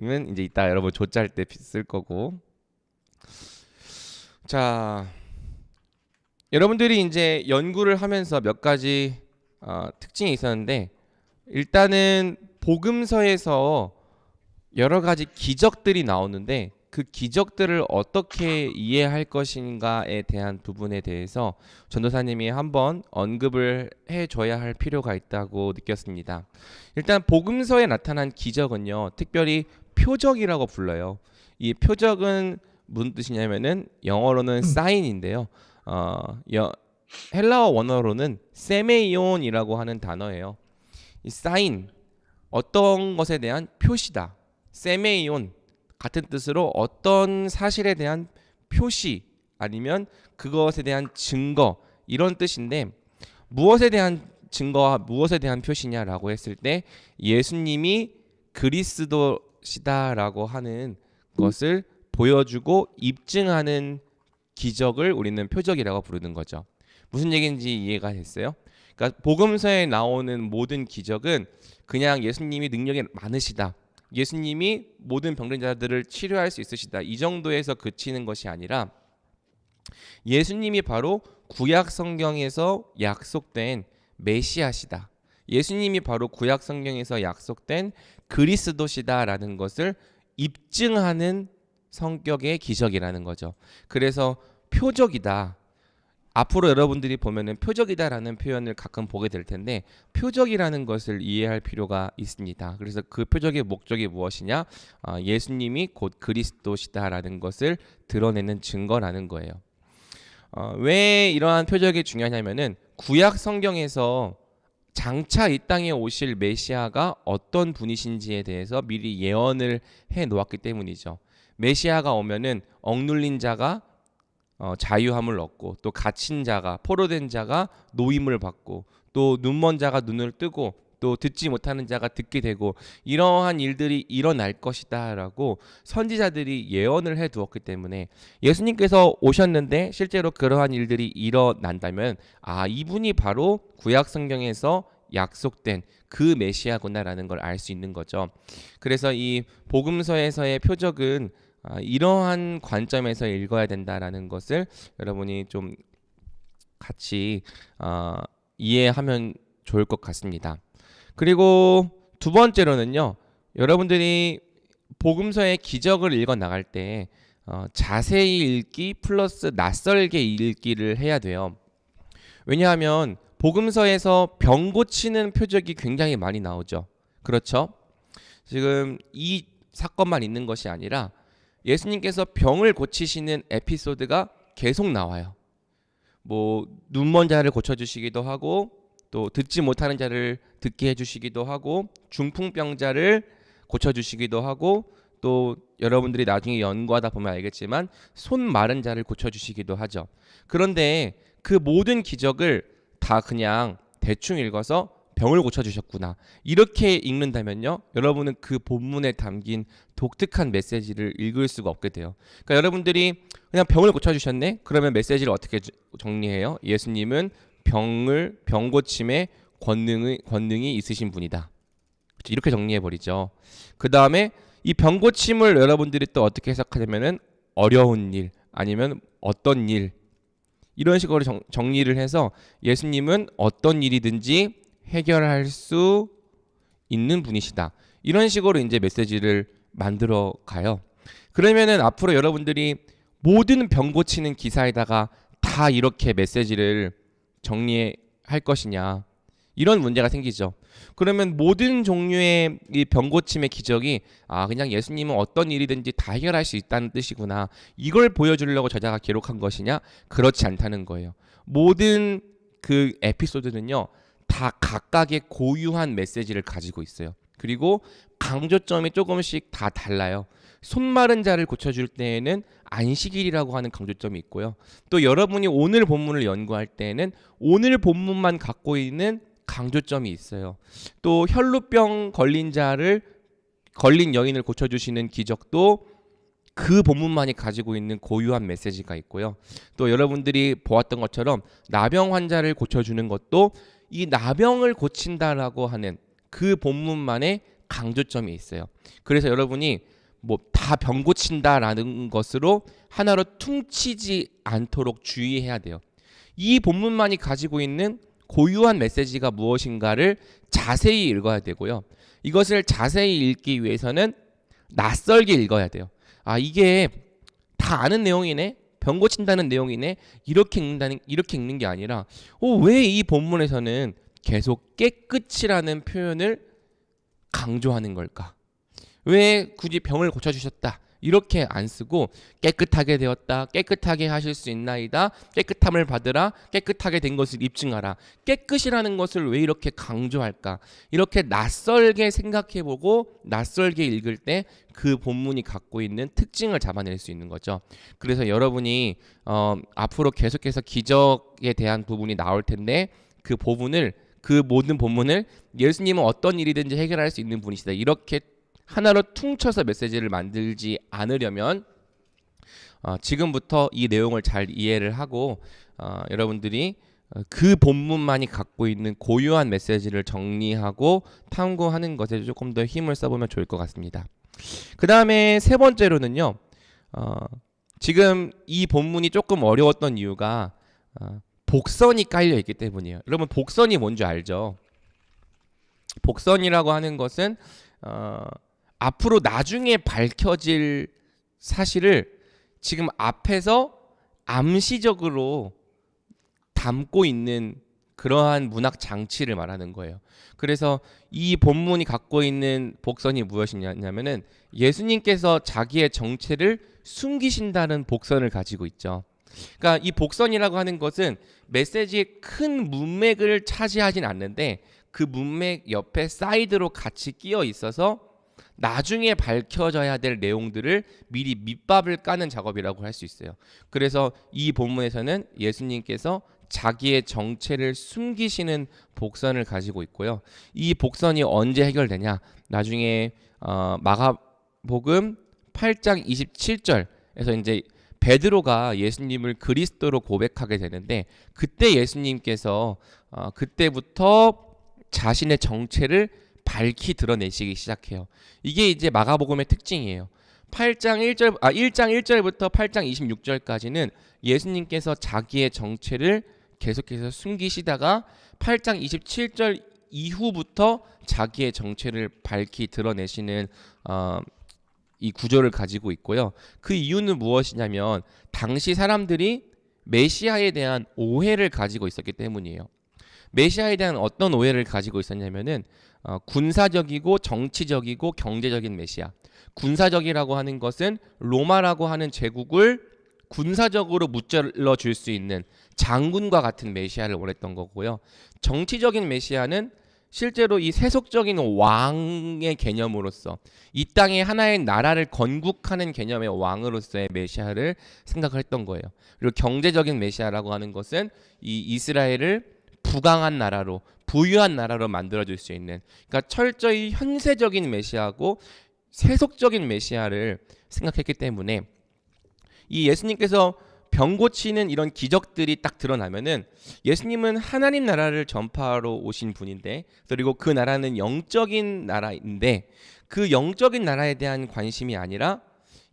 은 이제 이따 여러분 조짜할 때 쓸 거고. 자, 여러분들이 이제 연구를 하면서 몇 가지 특징이 있었는데, 일단은 복음서에서 여러 가지 기적들이 나오는데 그 기적들을 어떻게 이해할 것인가에 대한 부분에 대해서 전도사님이 한번 언급을 해줘야 할 필요가 있다고 느꼈습니다. 일단 복음서에 나타난 기적은요, 특별히 표적이라고 불러요. 이 표적은 무슨 뜻이냐면은 영어로는 사인인데요. 어, 여, 헬라어 원어로는 세메이온이라고 하는 단어예요. 이 사인, 어떤 것에 대한 표시다. 세메이온, 같은 뜻으로 어떤 사실에 대한 표시 아니면 그것에 대한 증거, 이런 뜻인데, 무엇에 대한 증거와 무엇에 대한 표시냐라고 했을 때 예수님이 그리스도시다라고 하는 것을 보여주고 입증하는 기적을 우리는 표적이라고 부르는 거죠. 무슨 얘기인지 이해가 됐어요? 그러니까 복음서에 나오는 모든 기적은 그냥 예수님이 능력이 많으시다, 예수님이 모든 병든 자들을 치료할 수 있으시다, 이 정도에서 그치는 것이 아니라 예수님이 바로 구약 성경에서 약속된 메시아시다, 예수님이 바로 구약 성경에서 약속된 그리스도시다라는 것을 입증하는 성격의 기적이라는 거죠. 그래서 표적이다. 앞으로 여러분들이 보면은 표적이다라는 표현을 가끔 보게 될 텐데, 표적이라는 것을 이해할 필요가 있습니다. 그래서 그 표적의 목적이 무엇이냐? 예수님이 곧 그리스도시다라는 것을 드러내는 증거라는 거예요. 왜 이러한 표적이 중요하냐면은 구약 성경에서 장차 이 땅에 오실 메시아가 어떤 분이신지에 대해서 미리 예언을 해 놓았기 때문이죠. 메시아가 오면은 억눌린 자가 자유함을 얻고, 또 갇힌 자가, 포로된 자가 노임을 받고, 또 눈먼 자가 눈을 뜨고, 또 듣지 못하는 자가 듣게 되고, 이러한 일들이 일어날 것이다라고 선지자들이 예언을 해 두었기 때문에 예수님께서 오셨는데 실제로 그러한 일들이 일어난다면, 이분이 바로 구약 성경에서 약속된 그 메시아구나라는 걸 알 수 있는 거죠. 그래서 이 복음서에서의 표적은 이러한 관점에서 읽어야 된다라는 것을 여러분이 좀 같이 이해하면 좋을 것 같습니다. 그리고 두 번째로는요, 여러분들이 복음서의 기적을 읽어 나갈 때 자세히 읽기 플러스 낯설게 읽기를 해야 돼요. 왜냐하면 복음서에서 병 고치는 표적이 굉장히 많이 나오죠. 그렇죠? 지금 이 사건만 있는 것이 아니라 예수님께서 병을 고치시는 에피소드가 계속 나와요. 뭐 눈먼 자를 고쳐주시기도 하고, 또 듣지 못하는 자를 듣게 해주시기도 하고, 중풍병자를 고쳐주시기도 하고, 또 여러분들이 나중에 연구하다 보면 알겠지만 손 마른 자를 고쳐주시기도 하죠. 그런데 그 모든 기적을 다 그냥 대충 읽어서 병을 고쳐주셨구나, 이렇게 읽는다면요, 여러분은 그 본문에 담긴 독특한 메시지를 읽을 수가 없게 돼요. 그러니까 여러분들이 그냥 병을 고쳐주셨네? 그러면 메시지를 어떻게 정리해요? 예수님은 병 고침의 권능이 있으신 분이다. 그렇죠? 이렇게 정리해버리죠. 그 다음에 이 병 고침을 여러분들이 또 어떻게 해석하냐면은 어려운 일, 아니면 어떤 일, 이런 식으로 정리를 해서 예수님은 어떤 일이든지 해결할 수 있는 분이시다, 이런 식으로 이제 메시지를 만들어 가요. 그러면은 앞으로 여러분들이 모든 병 고치는 기사에다가 다 이렇게 메시지를 정리할 것이냐, 이런 문제가 생기죠. 그러면 모든 종류의 이 병 고침의 기적이 그냥 예수님은 어떤 일이든지 다 해결할 수 있다는 뜻이구나, 이걸 보여주려고 저자가 기록한 것이냐? 그렇지 않다는 거예요. 모든 그 에피소드는요, 다 각각의 고유한 메시지를 가지고 있어요. 그리고 강조점이 조금씩 다 달라요. 손 마른 자를 고쳐줄 때에는 안식일이라고 하는 강조점이 있고요. 또 여러분이 오늘 본문을 연구할 때에는 오늘 본문만 갖고 있는 강조점이 있어요. 또 혈루병 걸린 여인을 고쳐주시는 기적도 그 본문만이 가지고 있는 고유한 메시지가 있고요. 또 여러분들이 보았던 것처럼 나병 환자를 고쳐주는 것도 이 나병을 고친다라고 하는 그 본문만의 강조점이 있어요. 그래서 여러분이 뭐 다 병 고친다라는 것으로 하나로 퉁치지 않도록 주의해야 돼요. 이 본문만이 가지고 있는 고유한 메시지가 무엇인가를 자세히 읽어야 되고요. 이것을 자세히 읽기 위해서는 낯설게 읽어야 돼요. 아, 이게 다 아는 내용이네, 병 고친다는 내용이네, 이렇게 읽는 게 아니라 왜 이 본문에서는 계속 깨끗이라는 표현을 강조하는 걸까? 왜 굳이 병을 고쳐주셨다 이렇게 안 쓰고 깨끗하게 되었다, 깨끗하게 하실 수 있나이다, 깨끗함을 받으라, 깨끗하게 된 것을 입증하라. 깨끗이라는 것을 왜 이렇게 강조할까? 이렇게 낯설게 생각해보고 낯설게 읽을 때 그 본문이 갖고 있는 특징을 잡아낼 수 있는 거죠. 그래서 여러분이 앞으로 계속해서 기적에 대한 부분이 나올 텐데 그 모든 본문을 예수님은 어떤 일이든지 해결할 수 있는 분이시다, 이렇게 하나로 퉁쳐서 메시지를 만들지 않으려면 지금부터 이 내용을 잘 이해를 하고 여러분들이 그 본문만이 갖고 있는 고유한 메시지를 정리하고 탐구하는 것에 조금 더 힘을 써보면 좋을 것 같습니다. 그 다음에 세 번째로는요, 지금 이 본문이 조금 어려웠던 이유가 복선이 깔려 있기 때문이에요. 여러분, 복선이 뭔지 알죠? 복선이라고 하는 것은 앞으로 나중에 밝혀질 사실을 지금 앞에서 암시적으로 담고 있는 그러한 문학 장치를 말하는 거예요. 그래서 이 본문이 갖고 있는 복선이 무엇이냐면은 예수님께서 자기의 정체를 숨기신다는 복선을 가지고 있죠. 그러니까 이 복선이라고 하는 것은 메시지의 큰 문맥을 차지하진 않는데 그 문맥 옆에 사이드로 같이 끼어 있어서 나중에 밝혀져야 될 내용들을 미리 밑밥을 까는 작업이라고 할 수 있어요. 그래서 이 본문에서는 예수님께서 자기의 정체를 숨기시는 복선을 가지고 있고요. 이 복선이 언제 해결되냐? 나중에 마가복음 8장 27절에서 이제 베드로가 예수님을 그리스도로 고백하게 되는데 그때 예수님께서 그때부터 자신의 정체를 밝히 드러내시기 시작해요. 이게 이제 마가복음의 특징이에요. 1장 1절부터 8장 26절까지는 예수님께서 자기의 정체를 계속해서 숨기시다가 8장 27절 이후부터 자기의 정체를 밝히 드러내시는 이 구조를 가지고 있고요. 그 이유는 무엇이냐면 당시 사람들이 메시아에 대한 오해를 가지고 있었기 때문이에요. 메시아에 대한 어떤 오해를 가지고 있었냐면은 군사적이고 정치적이고 경제적인 메시아. 군사적이라고 하는 것은 로마라고 하는 제국을 군사적으로 무찔러 줄 수 있는 장군과 같은 메시아를 원했던 거고요. 정치적인 메시아는 실제로 이 세속적인 왕의 개념으로서 이 땅에 하나의 나라를 건국하는 개념의 왕으로서의 메시아를 생각을 했던 거예요. 그리고 경제적인 메시아라고 하는 것은 이 이스라엘을 부강한 나라로, 부유한 나라로 만들어줄 수 있는, 그러니까 철저히 현세적인 메시아고 세속적인 메시아를 생각했기 때문에 이 예수님께서 병 고치는 이런 기적들이 딱 드러나면은 예수님은 하나님 나라를 전파하러 오신 분인데, 그리고 그 나라는 영적인 나라인데 그 영적인 나라에 대한 관심이 아니라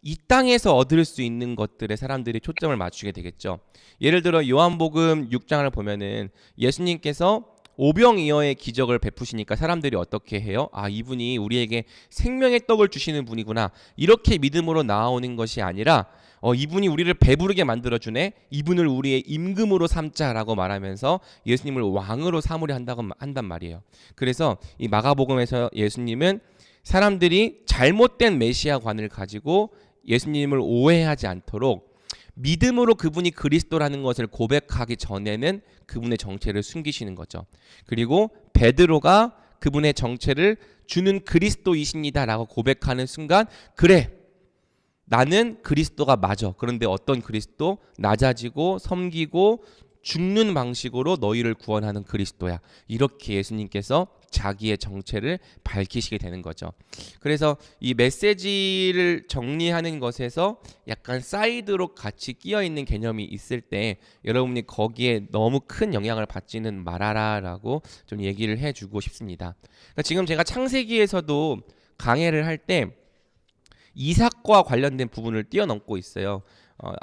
이 땅에서 얻을 수 있는 것들에 사람들이 초점을 맞추게 되겠죠. 예를 들어 요한복음 6장을 보면은 예수님께서 오병이어의 기적을 베푸시니까 사람들이 어떻게 해요? 아, 이분이 우리에게 생명의 떡을 주시는 분이구나, 이렇게 믿음으로 나아오는 것이 아니라 이분이 우리를 배부르게 만들어주네, 이분을 우리의 임금으로 삼자라고 말하면서 예수님을 왕으로 삼으려 한단 말이에요. 그래서 이 마가복음에서 예수님은 사람들이 잘못된 메시아관을 가지고 예수님을 오해하지 않도록 믿음으로 그분이 그리스도라는 것을 고백하기 전에는 그분의 정체를 숨기시는 거죠. 그리고 베드로가 그분의 정체를 주는 그리스도이십니다라고 고백하는 순간, 그래, 나는 그리스도가 맞아. 그런데 어떤 그리스도? 낮아지고 섬기고 죽는 방식으로 너희를 구원하는 그리스도야. 이렇게 예수님께서 자기의 정체를 밝히시게 되는 거죠. 그래서 이 메시지를 정리하는 것에서 약간 사이드로 같이 끼어 있는 개념이 있을 때 여러분이 거기에 너무 큰 영향을 받지는 말아라라고 좀 얘기를 해주고 싶습니다. 그러니까 지금 제가 창세기에서도 강해를 할 때 이삭과 관련된 부분을 뛰어넘고 있어요.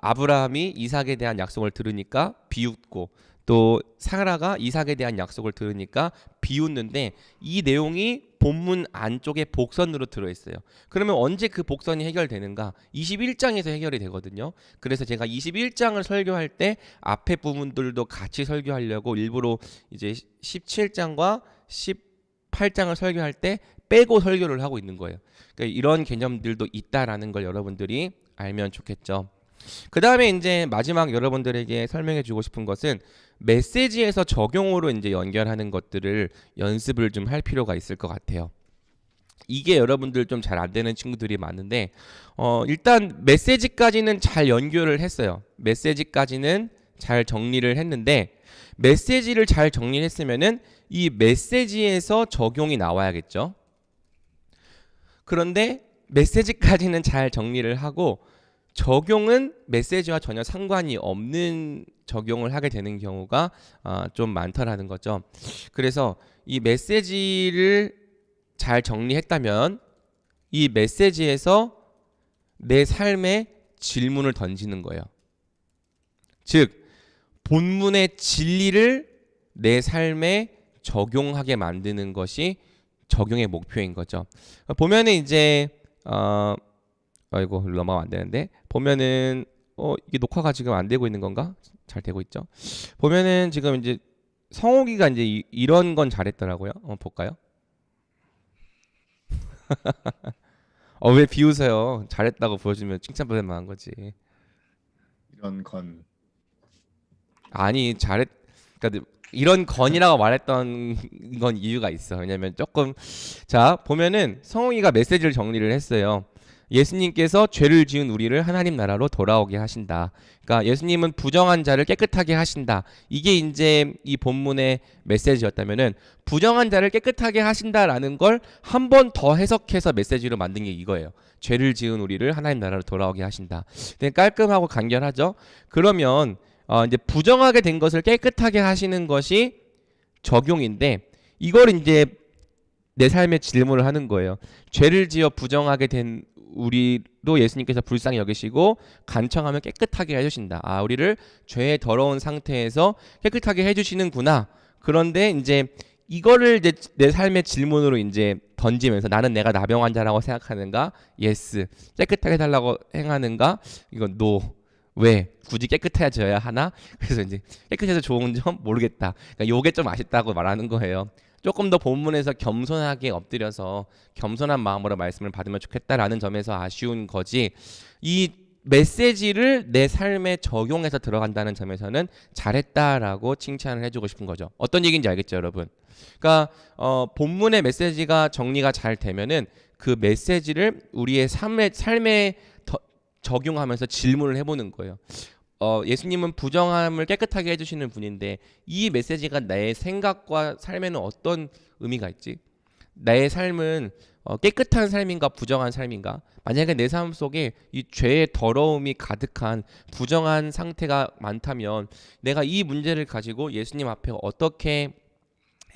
아브라함이 이삭에 대한 약속을 들으니까 비웃고 또 사라가 이삭에 대한 약속을 들으니까 비웃는데 이 내용이 본문 안쪽에 복선으로 들어있어요. 그러면 언제 그 복선이 해결되는가? 21장에서 해결이 되거든요. 그래서 제가 21장을 설교할 때 앞에 부분들도 같이 설교하려고 일부러 이제 17장과 18장을 설교할 때 빼고 설교를 하고 있는 거예요. 그러니까 이런 개념들도 있다라는 걸 여러분들이 알면 좋겠죠. 그 다음에 이제 마지막 여러분들에게 설명해 주고 싶은 것은 메시지에서 적용으로 이제 연결하는 것들을 연습을 좀 할 필요가 있을 것 같아요. 이게 여러분들 좀 잘 안 되는 친구들이 많은데 일단 메시지까지는 잘 연결을 했어요. 메시지까지는 잘 정리를 했는데 메시지를 잘 정리했으면은 이 메시지에서 적용이 나와야겠죠. 그런데 메시지까지는 잘 정리를 하고 적용은 메시지와 전혀 상관이 없는 적용을 하게 되는 경우가 좀 많더라는 거죠. 그래서 이 메시지를 잘 정리했다면 이 메시지에서 내 삶에 질문을 던지는 거예요. 즉 본문의 진리를 내 삶에 적용하게 만드는 것이 적용의 목표인 거죠. 보면은 이제 이거 넘어가면 안 되는데 보면은 이게 녹화가 지금 안 되고 있는 건가? 잘 되고 있죠. 보면은 지금 이제 성욱이가 이제 이런 건 잘했더라고요. 볼까요? 왜 비웃어요? 잘했다고 보여주면 칭찬받을 만한 거지. 이런 건 아니 그러니까 이런 건이라고 말했던 건 이유가 있어. 왜냐면 조금 자 보면은 성웅이가 메시지를 정리를 했어요. 예수님께서 죄를 지은 우리를 하나님 나라로 돌아오게 하신다. 그러니까 예수님은 부정한 자를 깨끗하게 하신다. 이게 이제 이 본문의 메시지였다면은 부정한 자를 깨끗하게 하신다라는 걸 한 번 더 해석해서 메시지로 만든 게 이거예요. 죄를 지은 우리를 하나님 나라로 돌아오게 하신다. 되게 깔끔하고 간결하죠. 그러면 이제 부정하게 된 것을 깨끗하게 하시는 것이 적용인데 이걸 이제 내 삶에 질문을 하는 거예요. 죄를 지어 부정하게 된 우리도 예수님께서 불쌍히 여기시고 간청하면 깨끗하게 해주신다. 우리를 죄의 더러운 상태에서 깨끗하게 해주시는구나. 그런데 이제 이거를 이제 내 삶의 질문으로 이제 던지면서 나는 내가 나병 환자라고 생각하는가? 예스. 깨끗하게 해달라고 행하는가? 이건 노. 왜? 굳이 깨끗해져야 하나? 그래서 이제 깨끗해서 좋은 점 모르겠다. 그러니까 요게 좀 아쉽다고 말하는 거예요. 조금 더 본문에서 겸손하게 엎드려서 겸손한 마음으로 말씀을 받으면 좋겠다라는 점에서 아쉬운 거지. 이 메시지를 내 삶에 적용해서 들어간다는 점에서는 잘했다라고 칭찬을 해주고 싶은 거죠. 어떤 얘기인지 알겠죠, 여러분? 그러니까 본문의 메시지가 정리가 잘 되면은 그 메시지를 우리의 삶에 적용하면서 질문을 해보는 거예요. 예수님은 부정함을 깨끗하게 해주시는 분인데 이 메시지가 내 생각과 삶에는 어떤 의미가 있지? 나의 삶은 깨끗한 삶인가 부정한 삶인가? 만약에 내 삶 속에 이 죄의 더러움이 가득한 부정한 상태가 많다면 내가 이 문제를 가지고 예수님 앞에 어떻게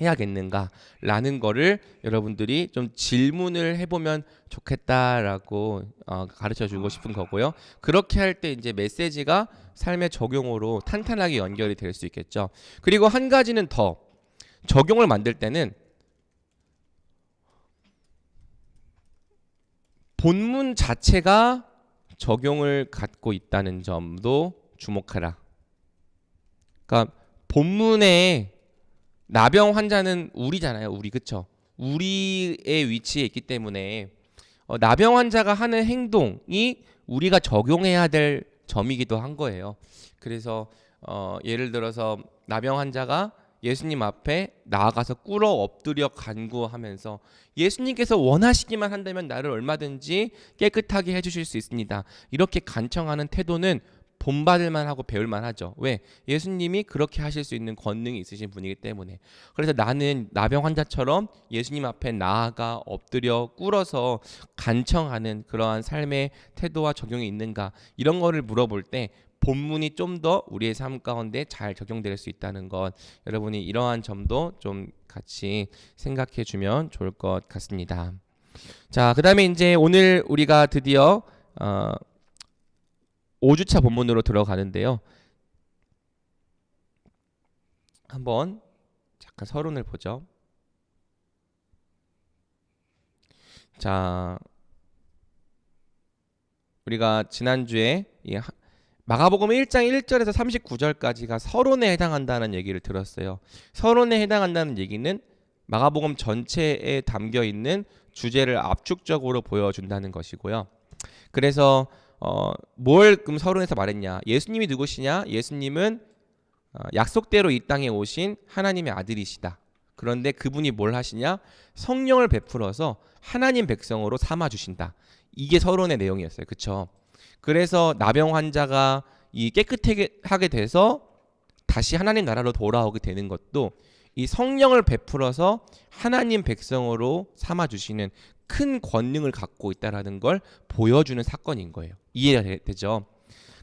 해야겠는가라는 거를 여러분들이 좀 질문을 해보면 좋겠다라고 가르쳐 주고 싶은 거고요. 그렇게 할 때 이제 메시지가 삶의 적용으로 탄탄하게 연결이 될 수 있겠죠. 그리고 한 가지는 더 적용을 만들 때는 본문 자체가 적용을 갖고 있다는 점도 주목하라. 그러니까 본문에 나병 환자는 우리잖아요. 우리 그쵸? 우리의 위치에 있기 때문에 나병 환자가 하는 행동이 우리가 적용해야 될 점이기도 한 거예요. 그래서 예를 들어서 나병 환자가 예수님 앞에 나아가서 꿇어 엎드려 간구하면서 예수님께서 원하시기만 한다면 나를 얼마든지 깨끗하게 해주실 수 있습니다. 이렇게 간청하는 태도는 본받을만 하고 배울만 하죠. 왜? 예수님이 그렇게 하실 수 있는 권능이 있으신 분이기 때문에. 그래서 나는 나병 환자처럼 예수님 앞에 나아가 엎드려 꿇어서 간청하는 그러한 삶의 태도와 적용이 있는가, 이런 거를 물어볼 때 본문이 좀 더 우리의 삶 가운데 잘 적용될 수 있다는 것, 여러분이 이러한 점도 좀 같이 생각해 주면 좋을 것 같습니다. 자, 그 다음에 이제 오늘 우리가 드디어 5주차 본문으로 들어가는데요. 한번 잠깐 서론을 보죠. 자, 우리가 지난주에 마가복음 1장 1절에서 39절까지가 서론에 해당한다는 얘기를 들었어요. 서론에 해당한다는 얘기는 마가복음 전체에 담겨 있는 주제를 압축적으로 보여준다는 것이고요. 그래서 뭘 그럼 서론에서 말했냐? 예수님이 누구시냐? 예수님은 약속대로 이 땅에 오신 하나님의 아들이시다. 그런데 그분이 뭘 하시냐? 성령을 베풀어서 하나님 백성으로 삼아 주신다. 이게 서론의 내용이었어요. 그렇죠? 그래서 나병 환자가 이 깨끗하게 돼서 다시 하나님 나라로 돌아오게 되는 것도 이 성령을 베풀어서 하나님 백성으로 삼아 주시는 큰 권능을 갖고 있다라는 걸 보여주는 사건인 거예요. 이해가 되죠?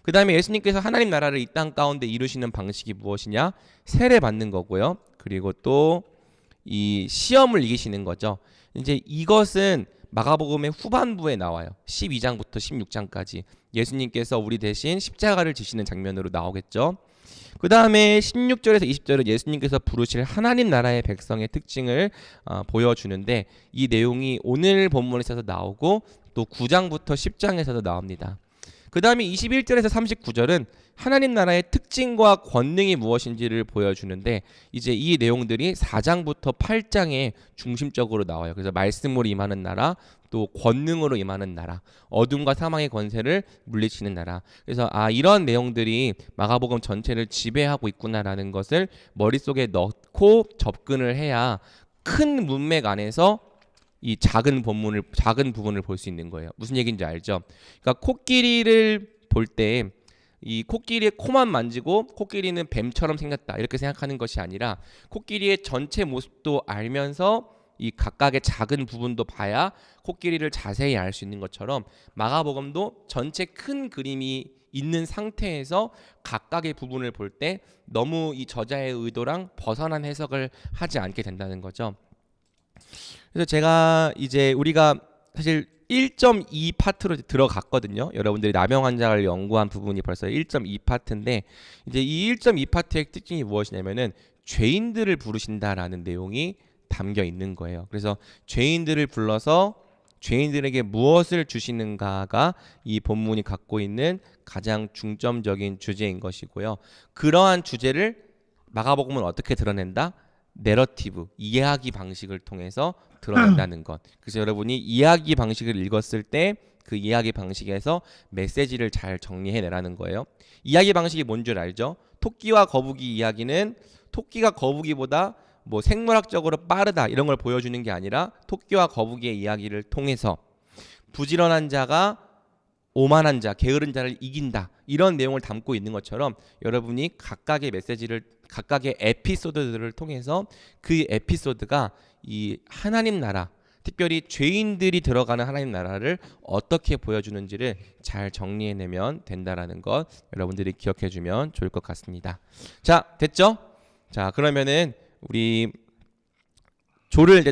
그 다음에 예수님께서 하나님 나라를 이 땅 가운데 이루시는 방식이 무엇이냐? 세례 받는 거고요. 그리고 또 이 시험을 이기시는 거죠. 이제 이것은 마가복음의 후반부에 나와요. 12장부터 16장까지 예수님께서 우리 대신 십자가를 지시는 장면으로 나오겠죠. 그 다음에 16절에서 20절은 예수님께서 부르실 하나님 나라의 백성의 특징을 보여주는데, 이 내용이 오늘 본문에서 나오고 또 9장부터 10장에서도 나옵니다. 그 다음에 21절에서 39절은 하나님 나라의 특징과 권능이 무엇인지를 보여주는데, 이제 이 내용들이 4장부터 8장에 중심적으로 나와요. 그래서 말씀으로 임하는 나라, 또 권능으로 임하는 나라, 어둠과 사망의 권세를 물리치는 나라. 그래서 이런 내용들이 마가복음 전체를 지배하고 있구나라는 것을 머릿속에 넣고 접근을 해야 큰 문맥 안에서 이 작은 부분을 볼 수 있는 거예요. 무슨 얘기인지 알죠? 그러니까 코끼리를 볼 때 이 코끼리의 코만 만지고 코끼리는 뱀처럼 생겼다 이렇게 생각하는 것이 아니라, 코끼리의 전체 모습도 알면서 이 각각의 작은 부분도 봐야 코끼리를 자세히 알 수 있는 것처럼, 마가복음도 전체 큰 그림이 있는 상태에서 각각의 부분을 볼 때 너무 이 저자의 의도랑 벗어난 해석을 하지 않게 된다는 거죠. 그래서 제가 이제 우리가 사실 1.2 파트로 들어갔거든요. 여러분들이 나병 환자를 연구한 부분이 벌써 1.2 파트인데, 이제 이 1.2 파트의 특징이 무엇이냐면은 죄인들을 부르신다라는 내용이 담겨 있는 거예요. 그래서 죄인들을 불러서 죄인들에게 무엇을 주시는가가 이 본문이 갖고 있는 가장 중점적인 주제인 것이고요. 그러한 주제를 마가복음은 어떻게 드러낸다? 내러티브, 이야기 방식을 통해서 드러낸다는 것. 그래서 여러분이 이야기 방식을 읽었을 때 그 이야기 방식에서 메시지를 잘 정리해내라는 거예요. 이야기 방식이 뭔 줄 알죠? 토끼와 거북이 이야기는 토끼가 거북이보다 뭐 생물학적으로 빠르다 이런 걸 보여주는 게 아니라, 토끼와 거북이의 이야기를 통해서 부지런한 자가 오만한 자, 게으른 자를 이긴다, 이런 내용을 담고 있는 것처럼, 여러분이 각각의 메시지를, 각각의 에피소드들을 통해서 그 에피소드가 이 하나님 나라, 특별히 죄인들이 들어가는 하나님 나라를 어떻게 보여주는지를 잘 정리해내면 된다라는 것, 여러분들이 기억해주면 좋을 것 같습니다. 자, 됐죠? 자, 그러면은 우리 조를 이제 또